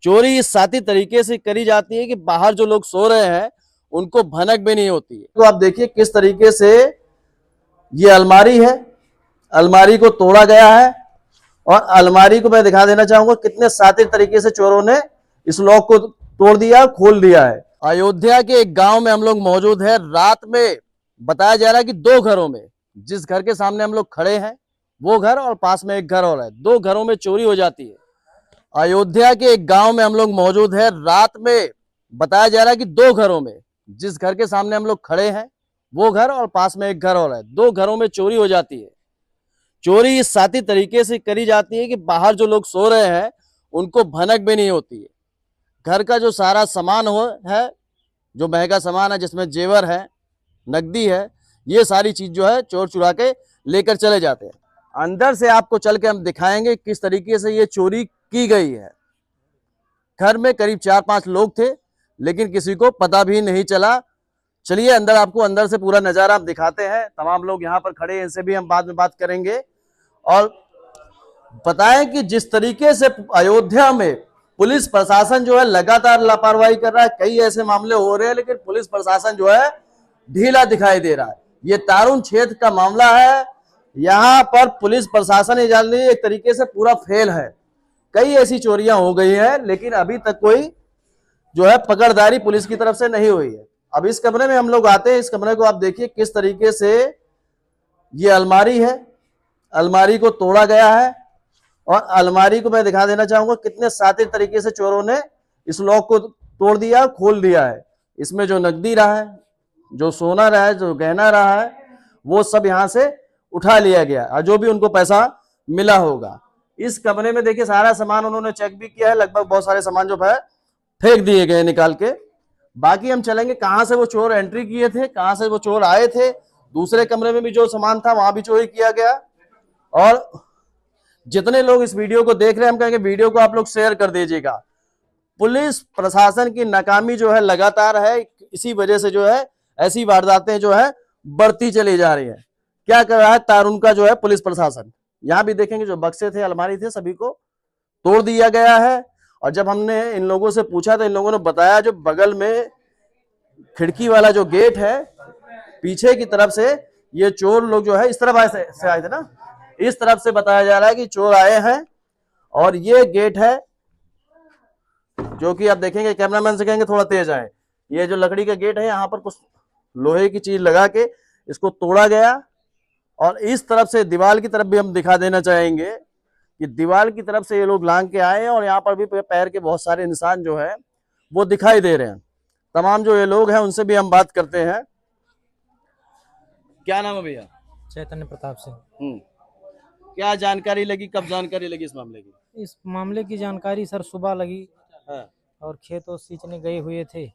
चोरी इस साथी तरीके से करी जाती है कि बाहर जो लोग सो रहे हैं उनको भनक भी नहीं होती है। तो आप देखिए किस तरीके से ये अलमारी है, अलमारी को तोड़ा गया है और अलमारी को मैं दिखा देना चाहूंगा कितने साथी तरीके से चोरों ने इस लॉक को तोड़ दिया, खोल दिया है। अयोध्या के एक गांव में हम लोग मौजूद है। रात में बताया जा रहा है कि दो घरों में, जिस घर के सामने हम लोग खड़े हैं वो घर और पास में एक घर और है, दो घरों में चोरी हो जाती है। अयोध्या के एक गांव में हम लोग मौजूद है। रात में बताया जा रहा है कि दो घरों में, जिस घर के सामने हम लोग खड़े हैं वो घर और पास में एक घर और है, दो घरों में चोरी हो जाती है। चोरी इस साथी तरीके से करी जाती है कि बाहर जो लोग सो रहे हैं उनको भनक भी नहीं होती है। घर का जो सारा सामान है, जो महंगा सामान है, जिसमें जेवर है, नकदी है, ये सारी चीज जो है चोर चुरा के लेकर चले जाते हैं। अंदर से आपको चल के हम दिखाएंगे किस तरीके से ये चोरी की गई है। घर में करीब 4-5 लोग थे लेकिन किसी को पता भी नहीं चला। चलिए अंदर आपको अंदर से पूरा नजारा हम दिखाते हैं। तमाम लोग यहाँ पर खड़े हैं, इनसे भी हम बाद में बात करेंगे और बताएं कि जिस तरीके से अयोध्या में पुलिस प्रशासन जो है लगातार लापरवाही कर रहा है। कई ऐसे मामले हो रहे हैं लेकिन पुलिस प्रशासन जो है ढीला दिखाई दे रहा है। ये तारुण क्षेत्र का मामला है। यहाँ पर पुलिस प्रशासन एक तरीके से पूरा फेल है। कई ऐसी चोरियां हो गई है लेकिन अभी तक कोई जो है पकड़दारी पुलिस की तरफ से नहीं हुई है। अब इस कमरे में हम लोग आते हैं। इस कमरे को आप देखिए किस तरीके से ये अलमारी है, अलमारी को तोड़ा गया है और अलमारी को मैं दिखा देना चाहूंगा कितने शातिर तरीके से चोरों ने इस लॉक को तोड़ दिया, खोल दिया है। इसमें जो नकदी रहा है, जो सोना रहा है, जो गहना रहा है, वो सब यहां से उठा लिया गया और जो भी उनको पैसा मिला होगा। इस कमरे में देखिए सारा सामान उन्होंने चेक भी किया है। लगभग बहुत सारे सामान जो है फेंक दिए गए निकाल के। बाकी हम चलेंगे कहां से वो चोर एंट्री किए थे, कहां से वो चोर आए थे। दूसरे कमरे में भी जो सामान था वहां भी चोरी किया गया। और जितने लोग इस वीडियो को देख रहे हैं हम कहेंगे वीडियो को आप लोग शेयर कर दीजिएगा। पुलिस प्रशासन की नाकामी जो है लगातार है, इसी वजह से जो है ऐसी वारदातें जो है बढ़ती चली जा रही है। क्या कर रहा है तारुण का जो है पुलिस प्रशासन। यहां भी देखेंगे जो बक्से थे, अलमारी थे, सभी को तोड़ दिया गया है। और जब हमने इन लोगों से पूछा तो इन लोगों ने बताया जो बगल में खिड़की वाला जो गेट है पीछे की तरफ से ये चोर लोग जो है इस तरफ से आए थे ना, इस तरफ से बताया जा रहा है कि चोर आए हैं। और ये गेट है जो कि आप देखेंगे, कैमरामैन से कहेंगे थोड़ा तेज आए। ये जो लकड़ी का गेट है यहाँ पर कुछ लोहे की चीज लगा के इसको तोड़ा गया। और इस तरफ से दीवार की तरफ भी हम दिखा देना चाहेंगे कि दीवार की तरफ से ये लोग लांग के आए हैं और यहाँ पर भी पैर के बहुत सारे निशान जो है वो दिखाई दे रहे हैं। तमाम जो ये लोग हैं उनसे भी हम बात करते हैं। क्या नाम है भैया? चैतन्य प्रताप सिंह। क्या जानकारी लगी, कब जानकारी लगी इस मामले की? इस मामले की जानकारी सर सुबह लगी। हाँ। और खेतों सींचने गए हुए थे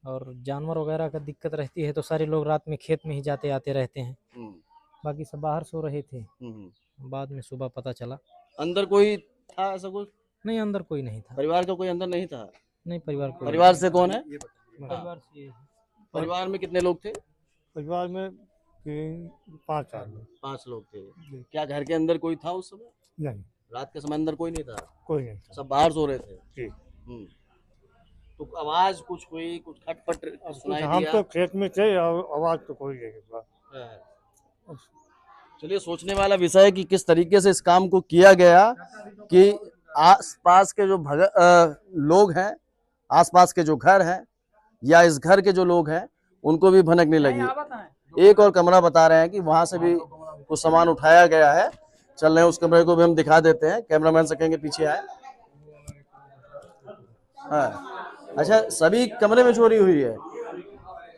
और जानवर वगैरह का दिक्कत रहती है तो सारे लोग रात में खेत में ही जाते आते रहते हैं। बाकी सब बाहर सो रहे थे। बाद में सुबह पता चला। अंदर कोई था ऐसा कुछ? नहीं, अंदर कोई नहीं था। परिवार का कोई अंदर नहीं था? नहीं, परिवार कोई। परिवार से कौन है? परिवार से। परिवार में कितने लोग थे? परिवार में 5 लोग थे। क्या घर के अंदर कोई था उस समय? नहीं, रात के समय अंदर कोई नहीं था? कोई नहीं था। सब बाहर सो रहे थे? जी। तो आवाज कुछ हुई, कुछ खटपट सुनाई हम दिया? तो खेत में थे और आवाज तो कोई नहीं था। चलिए सोचने वाला विषय है कि किस तरीके से इस काम को किया गया कि आसपास के जो लोग हैं, आसपास के जो घर हैं या इस घर के जो लोग हैं उनको भी भनक नहीं लगी। एक और कमरा बता रहे हैं कि वहां से भी कुछ सामान उठाया गया है। चल रहे हैं उस कमरे को भी हम दिखा देते हैं। कैमरामैन से कहेंगे पीछे आए। हाँ, अच्छा, सभी कमरे में चोरी हुई है।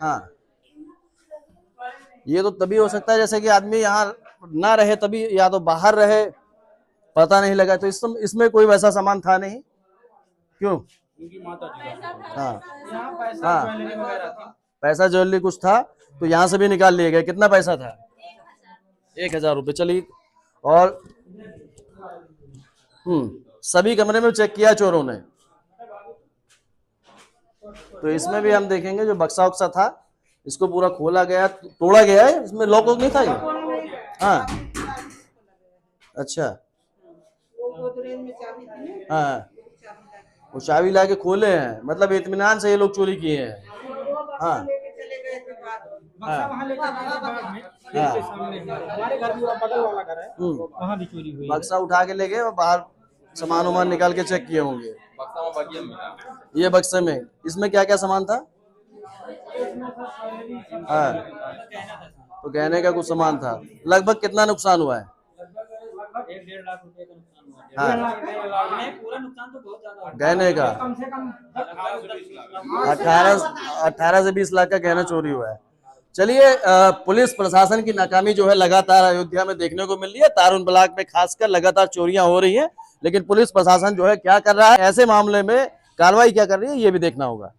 हाँ, ये तो तभी हो सकता है जैसे कि आदमी यहाँ ना रहे तभी, या तो बाहर रहे, पता नहीं लगा। तो इसमें कोई वैसा सामान था नहीं। क्यों? हाँ हाँ, पैसा ज्वेलरी कुछ था तो यहाँ से भी निकाल लिया गया। कितना पैसा था? 1000 रुपये। चलिए, और सभी कमरे में चेक किया चोरों ने। तो इसमें भी हम देखेंगे जो बक्सा उक्सा था इसको पूरा खोला गया, तोड़ा गया है। इसमें लॉक वॉक नहीं था ये? हाँ, अच्छा, हाँ, वो चाबी ला के खोले हैं, मतलब इत्मीनान से ये लोग चोरी किए हैं। हाँ हाँ हाँ। हमारे घर भी बगल वाला घर है, वहाँ भी चोरी हुई है। बक्सा उठा के ले गए और बाहर सामान वामान निकाल के चेक किए होंगे। ये बक्से में, इसमें क्या क्या सामान था? हाँ, तो गहने का कुछ सामान था। लगभग कितना नुकसान हुआ है? लगभग 1-1.5 लाख रुपए का नुकसान हुआ है। हाँ। 1.5 लाख नहीं, पूरा नुकसान तो बहुत ज्यादा गहने का कम से कम 18 से 20 लाख का गहना चोरी हुआ है। चलिए, पुलिस प्रशासन की नाकामी जो है लगातार अयोध्या में देखने को मिल रही है। तारुन ब्लॉक में खासकर लगातार चोरियां हो रही हैं, लेकिन पुलिस प्रशासन जो है क्या कर रहा है, ऐसे मामले में कार्रवाई क्या कर रही है, ये भी देखना होगा।